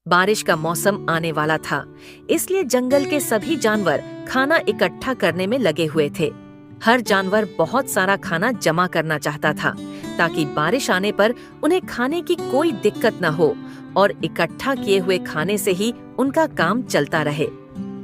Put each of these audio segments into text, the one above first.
बारिश का मौसम आने वाला था, इसलिए जंगल के सभी जानवर खाना इकट्ठा करने में लगे हुए थे। हर जानवर बहुत सारा खाना जमा करना चाहता था ताकि बारिश आने पर उन्हें खाने की कोई दिक्कत न हो और इकट्ठा किए हुए खाने से ही उनका काम चलता रहे।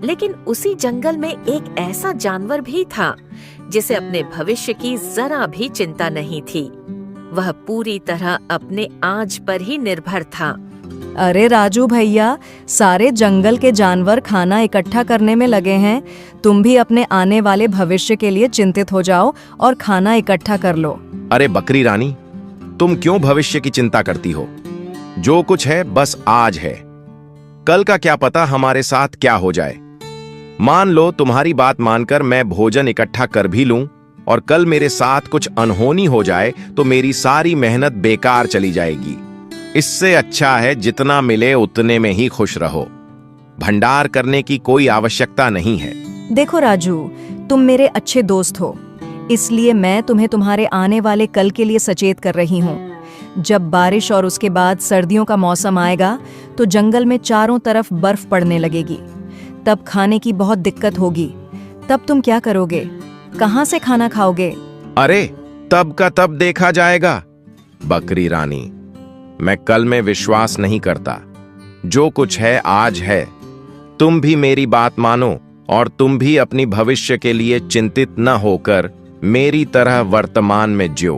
लेकिन उसी जंगल में एक ऐसा जानवर भी था जिसे अपने भविष्य की जरा भी चिंता नहीं थी। वह पूरी तरह अपने आज पर ही निर्भर था। अरे राजू भैया, सारे जंगल के जानवर खाना इकट्ठा करने में लगे हैं। तुम भी अपने आने वाले भविष्य के लिए चिंतित हो जाओ और खाना इकट्ठा कर लो। अरे बकरी रानी, तुम क्यों भविष्य की चिंता करती हो? जो कुछ है बस आज है, कल का क्या पता हमारे साथ क्या हो जाए। मान लो तुम्हारी बात मानकर मैं भोजन इकट्ठा कर भी लूं और कल मेरे साथ कुछ अनहोनी हो जाए तो मेरी सारी मेहनत बेकार चली जाएगी। इससे अच्छा है जितना मिले उतने में ही खुश रहो। भंडार करने की कोई आवश्यकता नहीं है। देखो राजू, तुम मेरे अच्छे दोस्त हो, इसलिए मैं तुम्हें तुम्हारे आने वाले कल के लिए सचेत कर रही हूँ। जब बारिश और उसके बाद सर्दियों का मौसम आएगा तो जंगल में चारों तरफ बर्फ पड़ने लगेगी। तब खाने की बहुत दिक्कत होगी। तब तुम क्या करोगे? कहाँ से खाना खाओगे? अरे तब का तब देखा जाएगा बकरी रानी। मैं कल में विश्वास नहीं करता। जो कुछ है आज है। तुम भी मेरी बात मानो और तुम भी अपनी भविष्य के लिए चिंतित न होकर मेरी तरह वर्तमान में जियो।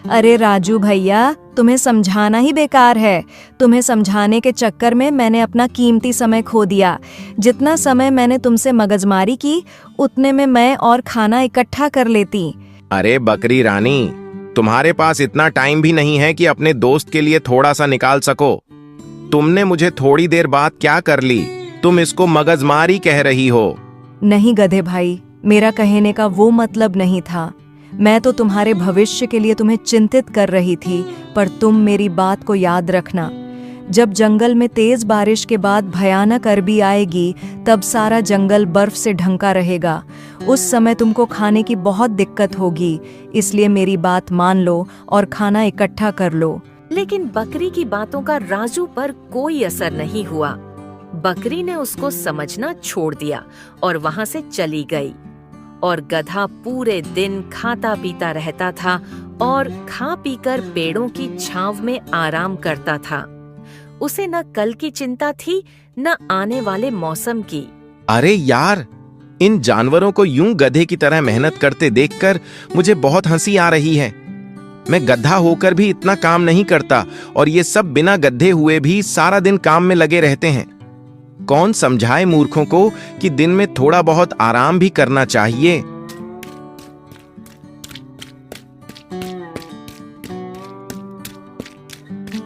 अरे राजू भैया, तुम्हें समझाना ही बेकार है। तुम्हें समझाने के चक्कर में मैंने अपना कीमती समय खो दिया। जितना समय मैंने तुमसे मगजमारी की, उतने में मैं और खाना इकट्ठा कर लेती। अरे बकरी रानी, तुम्हारे पास इतना टाइम भी नहीं है कि अपने दोस्त के लिए थोड़ा सा निकाल सको। तुमने मुझे थोड़ी देर बाद क्या कर ली? तुम इसको मगजमारी कह रही हो। नहीं गधे भाई, मेरा कहने का वो मतलब नहीं था। मैं तो तुम्हारे भविष्य के लिए तुम्हें चिंतित कर रही थी, पर तुम मेरी बात को याद रखना। जब जंगल में तेज बारिश के बाद भयानक सर्दी आएगी, तब सारा जंगल बर्फ से ढंका रहेगा। उस समय तुमको खाने की बहुत दिक्कत होगी, इसलिए मेरी बात मान लो और खाना इकट्ठा कर लो। लेकिन बकरी की बातों का राजू पर कोई असर नहीं हुआ। बकरी ने उसको समझना छोड़ दिया और वहाँ से चली गई। और गधा पूरे दिन खाता पीता रहता था और खा पीकर पेड़ों की छांव में आराम करता था। उसे न कल की चिंता थी न आने वाले मौसम की। अरे यार, इन जानवरों को यूं गधे की तरह मेहनत करते देखकर मुझे बहुत हंसी आ रही है। मैं गधा होकर भी इतना काम नहीं करता और ये सब बिना गधे हुए भी सारा दिन काम में लगे रहते हैं। कौन समझाए मूर्खों को कि दिन में थोड़ा बहुत आराम भी करना चाहिए।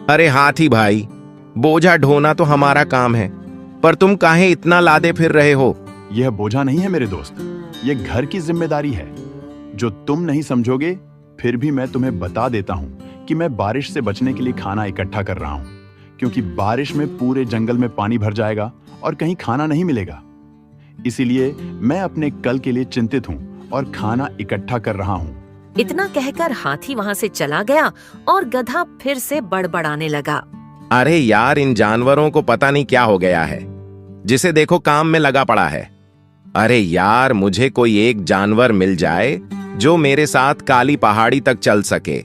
अरे हाथी भाई, बोझा ढोना तो हमारा काम है, पर तुम काहे इतना लादे फिर रहे हो? यह बोझा नहीं है मेरे दोस्त, यह घर की जिम्मेदारी है जो तुम नहीं समझोगे। फिर भी मैं तुम्हें बता देता हूं कि मैं बारिश से बचने के लिए खाना इकट्ठा कर रहा हूं, क्योंकि बारिश में पूरे जंगल में पानी भर जाएगा और कहीं खाना नहीं मिलेगा। इसीलिए मैं अपने कल के लिए चिंतित हूं और खाना इकट्ठा कर रहा हूं। इतना कहकर हाथी वहाँ से चला गया और गधा फिर से बड़बड़ाने लगा। अरे यार, इन जानवरों को पता नहीं क्या हो गया है, जिसे देखो काम में लगा पड़ा है। अरे यार, मुझे कोई एक जानवर मिल जाए जो मेरे साथ काली पहाड़ी तक चल सके।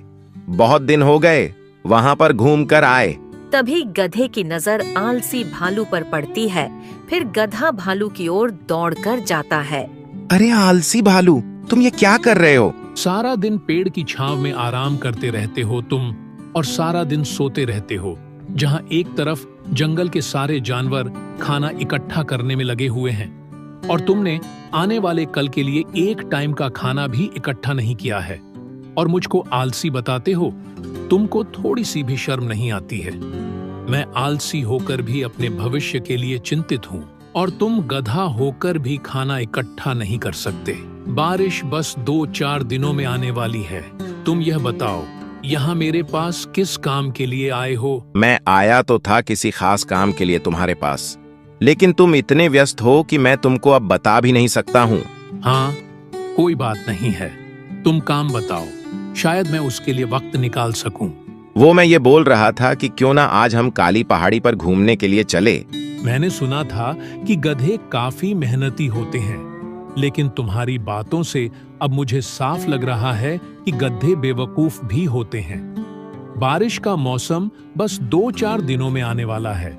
बहुत दिन हो गए वहां पर घूम कर आए। तभी गधे की नजर आलसी भालू पर पड़ती है। फिर गधा भालू की ओर दौड़कर जाता है। अरे आलसी भालू, तुम ये क्या कर रहे हो? सारा दिन पेड़ की छांव में आराम करते रहते हो तुम, और सारा दिन सोते रहते हो, जहां एक तरफ जंगल के सारे जानवर खाना इकट्ठा करने में लगे हुए हैं और तुमने आने वाले कल के लिए एक टाइम का खाना भी इकट्ठा नहीं किया है, और मुझको आलसी बताते हो। तुमको थोड़ी सी भी शर्म नहीं आती है। मैं आलसी होकर भी अपने भविष्य के लिए चिंतित हूँ और तुम गधा होकर भी खाना इकट्ठा नहीं कर सकते। बारिश बस 2-4 दिनों में आने वाली है। तुम यह बताओ, यहाँ मेरे पास किस काम के लिए आए हो? मैं आया तो था किसी खास काम के लिए तुम्हारे पास, लेकिन तुम इतने व्यस्त हो कि मैं तुमको अब बता भी नहीं सकता हूँ। हाँ, कोई बात नहीं है, तुम काम बताओ, शायद मैं उसके लिए वक्त निकाल सकूं। वो मैं ये बोल रहा था कि क्यों ना आज हम काली पहाड़ी पर घूमने के लिए चले। मैंने सुना था कि गधे काफी मेहनती होते हैं, लेकिन तुम्हारी बातों से अब मुझे साफ लग रहा है कि गधे बेवकूफ भी होते हैं। बारिश का मौसम बस 2-4 दिनों में आने वाला है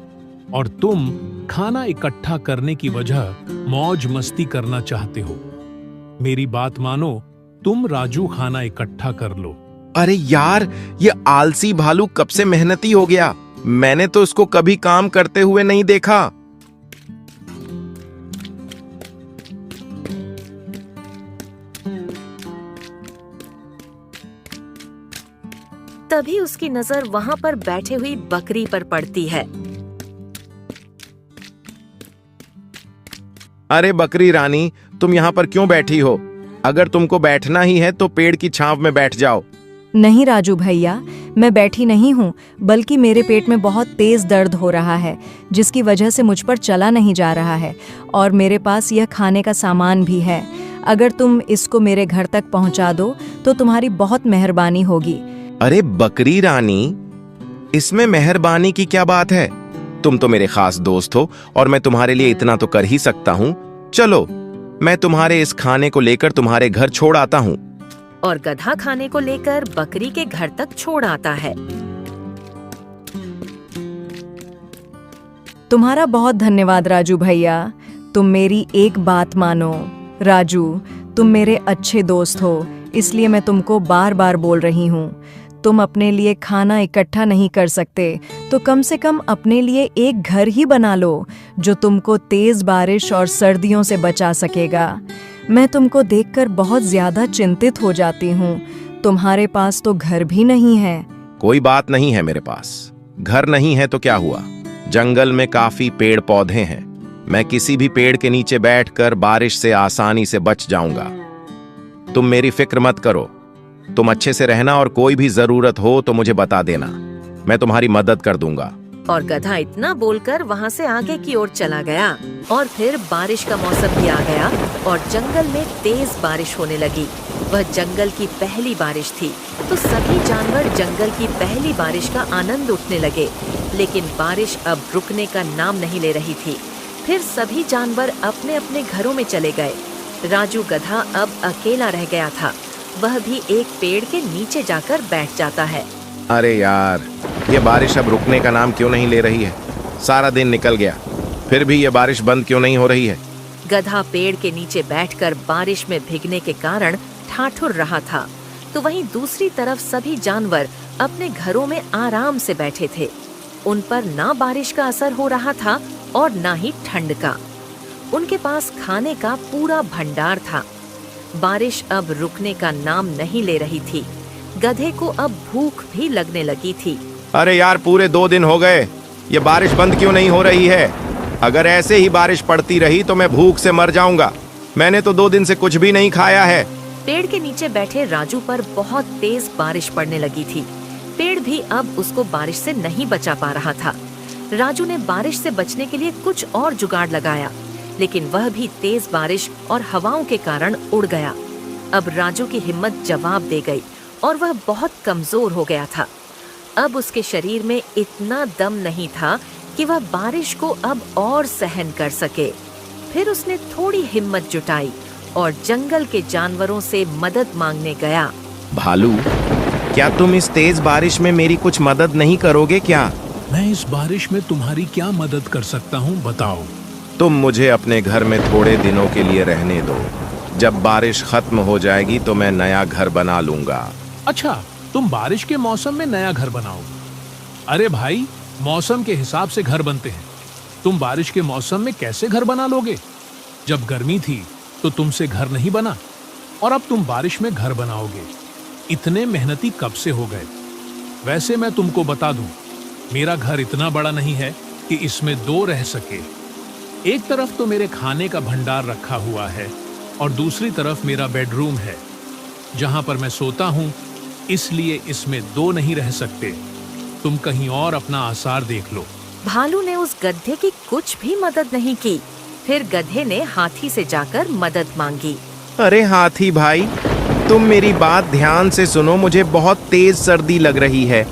और तुम खाना इकट्ठा करने की वजह मौज मस्ती करना चाहते हो। मेरी बात मानो, तुम राजू खाना इकट्ठा कर लो। अरे यार, ये आलसी भालू कब से मेहनती हो गया। मैंने तो उसको कभी काम करते हुए नहीं देखा। तभी उसकी नजर वहां पर बैठे हुई बकरी पर पड़ती है। अरे बकरी रानी, तुम यहाँ पर क्यों बैठी हो? अगर तुमको बैठना ही है तो पेड़ की छांव में बैठ जाओ। नहीं राजू भैया, मैं बैठी नहीं हूँ, बल्कि मेरे पेट में बहुत तेज दर्द हो रहा है, जिसकी वजह से मुझ पर चला नहीं जा रहा है और मेरे पास यह खाने का सामान भी है। अगर तुम इसको मेरे घर तक पहुँचा दो तो तुम्हारी बहुत मेहरबानी होगी। अरे बकरी रानी, इसमें मेहरबानी की क्या बात है? तुम तो मेरे खास दोस्त हो और मैं तुम्हारे लिए इतना तो कर ही सकता हूँ। चलो, मैं तुम्हारे इस खाने को लेकर तुम्हारे घर छोड़ आता हूँ। और गधा खाने को लेकर बकरी के घर तक छोड़ आता है। तुम्हारा बहुत धन्यवाद राजू भैया, तुम मेरी एक बात मानो। राजू, तुम मेरे अच्छे दोस्त हो, इसलिए मैं तुमको बार बार बोल रही हूँ। तुम अपने लिए खाना इकट्ठा नहीं कर सकते तो कम से कम अपने लिए एक घर ही बना लो जो तुमको तेज बारिश और सर्दियों से बचा सकेगा। मैं तुमको देखकर बहुत ज्यादा चिंतित हो जाती हूँ। तुम्हारे पास तो घर भी नहीं है। कोई बात नहीं है, मेरे पास घर नहीं है तो क्या हुआ? जंगल में काफी पेड़ पौधे हैं। मैं किसी भी पेड़ के नीचे बैठकर बारिश से आसानी से बच जाऊंगा। तुम मेरी फिक्र मत करो। तुम अच्छे से रहना और कोई भी जरूरत हो तो मुझे बता देना, मैं तुम्हारी मदद कर दूंगा। और गधा इतना बोलकर वहाँ से आगे की ओर चला गया। और फिर बारिश का मौसम भी आ गया और जंगल में तेज बारिश होने लगी। वह जंगल की पहली बारिश थी, तो सभी जानवर जंगल की पहली बारिश का आनंद उठने लगे। लेकिन बारिश अब रुकने का नाम नहीं ले रही थी। फिर सभी जानवर अपने अपने घरों में चले गए। राजू गधा अब अकेला रह गया था। वह भी एक पेड़ के नीचे जाकर बैठ जाता है। अरे यार, ये बारिश अब रुकने का नाम क्यों नहीं ले रही है? सारा दिन निकल गया, फिर भी ये बारिश बंद क्यों नहीं हो रही है? गधा पेड़ के नीचे बैठकर बारिश में भीगने के कारण ठाठुर रहा था, तो वहीं दूसरी तरफ सभी जानवर अपने घरों में आराम से बैठे थे। उन पर ना बारिश का असर हो रहा था और ना ही ठंड का। उनके पास खाने का पूरा भंडार था। बारिश अब रुकने का नाम नहीं ले रही थी। गधे को अब भूख भी लगने लगी थी। अरे यार, पूरे 2 दिन हो गए, ये बारिश बंद क्यों नहीं हो रही है? अगर ऐसे ही बारिश पड़ती रही तो मैं भूख से मर जाऊंगा। मैंने तो 2 दिन से कुछ भी नहीं खाया है। पेड़ के नीचे बैठे राजू पर बहुत तेज बारिश पड़ने लगी थी। पेड़ भी अब उसको बारिश से नहीं बचा पा रहा था। राजू ने बारिश से बचने के लिए कुछ और जुगाड़ लगाया, लेकिन वह भी तेज बारिश और हवाओं के कारण उड़ गया। अब राजू की हिम्मत जवाब दे गई और वह बहुत कमजोर हो गया था। अब उसके शरीर में इतना दम नहीं था कि वह बारिश को अब और सहन कर सके। फिर उसने थोड़ी हिम्मत जुटाई और जंगल के जानवरों से मदद मांगने गया। भालू, क्या तुम इस तेज बारिश में मेरी कुछ मदद नहीं करोगे क्या? मैं इस बारिश में तुम्हारी क्या मदद कर सकता हूँ, बताओ। तुम मुझे अपने घर में थोड़े दिनों के लिए रहने दो। जब बारिश खत्म हो जाएगी तो मैं नया घर बना लूंगा। अच्छा, तुम बारिश के मौसम में नया घर बनाओगे? अरे भाई, मौसम के हिसाब से घर बनते हैं। तुम बारिश के मौसम में कैसे घर बना लोगे? जब गर्मी थी तो तुमसे घर नहीं बना और अब तुम बारिश में घर बनाओगे। इतने मेहनती कब से हो गए? वैसे मैं तुमको बता दूं, मेरा घर इतना बड़ा नहीं है कि इसमें 2 रह सके। एक तरफ तो मेरे खाने का भंडार रखा हुआ है और दूसरी तरफ मेरा बेडरूम है जहां पर मैं सोता हूं, इसलिए इसमें 2 नहीं रह सकते। तुम कहीं और अपना आसार देख लो। भालू ने उस गधे की कुछ भी मदद नहीं की। फिर गधे ने हाथी से जाकर मदद मांगी। अरे हाथी भाई, तुम मेरी बात ध्यान से सुनो। मुझे बहुत तेज सर्दी लग रही है।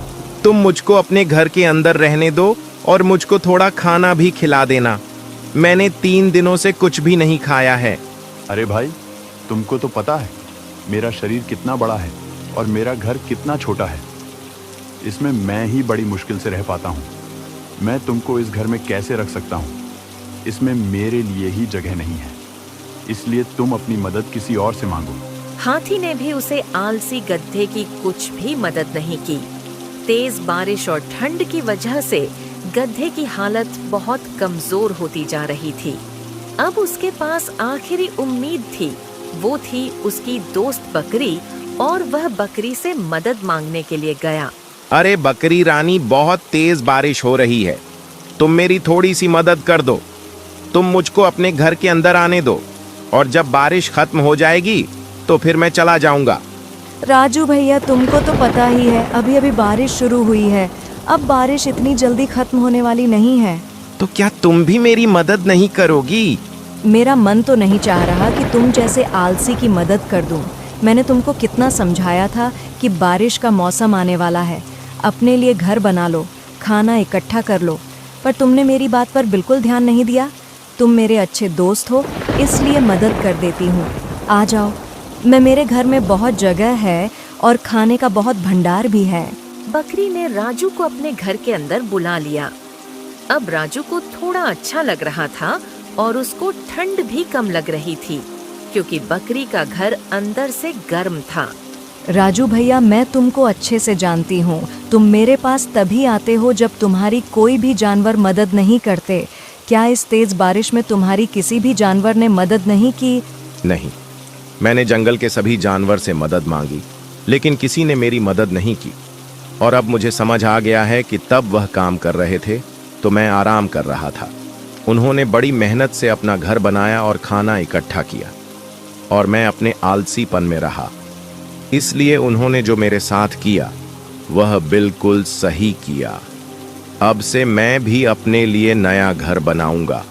तुम मुझको अपने घर के अंदर रहने दो और मुझको थोड़ा खाना भी खिला देना। मैंने 3 दिनों से कुछ भी नहीं खाया है। अरे भाई, तुमको तो पता है मेरा शरीर कितना बड़ा है और मेरा घर कितना छोटा है। इसमें मैं ही बड़ी मुश्किल से रह पाता हूँ। मैं तुमको इस घर में कैसे रख सकता हूँ? इसमें मेरे लिए ही जगह नहीं है, इसलिए तुम अपनी मदद किसी और से मांगो। हाथी ने भी उसे आलसी गधे की कुछ भी मदद नहीं की। तेज बारिश और ठंड की वजह से गधे की हालत बहुत कमजोर होती जा रही थी। अब उसके पास आखिरी उम्मीद थी, वो थी उसकी दोस्त बकरी, और वह बकरी से मदद मांगने के लिए गया। अरे बकरी रानी, बहुत तेज बारिश हो रही है, तुम मेरी थोड़ी सी मदद कर दो। तुम मुझको अपने घर के अंदर आने दो और जब बारिश खत्म हो जाएगी तो फिर मैं चला जाऊंगा। राजू भैया, तुमको तो पता ही है अभी अभी बारिश शुरू हुई है। अब बारिश इतनी जल्दी खत्म होने वाली नहीं है। तो क्या तुम भी मेरी मदद नहीं करोगी? मेरा मन तो नहीं चाह रहा कि तुम जैसे आलसी की मदद कर दूं। मैंने तुमको कितना समझाया था कि बारिश का मौसम आने वाला है, अपने लिए घर बना लो, खाना इकट्ठा कर लो, पर तुमने मेरी बात पर बिल्कुल ध्यान नहीं दिया। तुम मेरे अच्छे दोस्त हो, इसलिए मदद कर देती हूँ। आ जाओ, मेरे घर में बहुत जगह है और खाने का बहुत भंडार भी है। बकरी ने राजू को अपने घर के अंदर बुला लिया। अब राजू को थोड़ा अच्छा लग रहा था और उसको ठंड भी कम लग रही थी, क्योंकि बकरी का घर अंदर से गर्म था। राजू भैया, मैं तुमको अच्छे से जानती हूँ। तुम मेरे पास तभी आते हो जब तुम्हारी कोई भी जानवर मदद नहीं करते। क्या इस तेज बारिश में तुम्हारी किसी भी जानवर ने मदद नहीं की? नहीं, मैंने जंगल के सभी जानवर से मदद मांगी, लेकिन किसी ने मेरी मदद नहीं की। और अब मुझे समझ आ गया है कि तब वह काम कर रहे थे तो मैं आराम कर रहा था। उन्होंने बड़ी मेहनत से अपना घर बनाया और खाना इकट्ठा किया, और मैं अपने आलसीपन में रहा। इसलिए उन्होंने जो मेरे साथ किया वह बिल्कुल सही किया। अब से मैं भी अपने लिए नया घर बनाऊंगा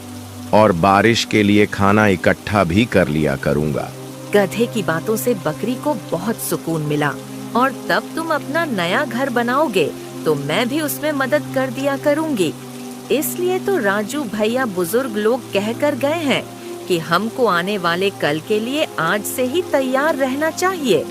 और बारिश के लिए खाना इकट्ठा भी कर लिया करूंगा। गधे की बातों से बकरी को बहुत सुकून मिला। और तब तुम अपना नया घर बनाओगे तो मैं भी उसमें मदद कर दिया करूंगी। इसलिए तो राजू भैया बुजुर्ग लोग कह कर गए हैं कि हमको आने वाले कल के लिए आज से ही तैयार रहना चाहिए।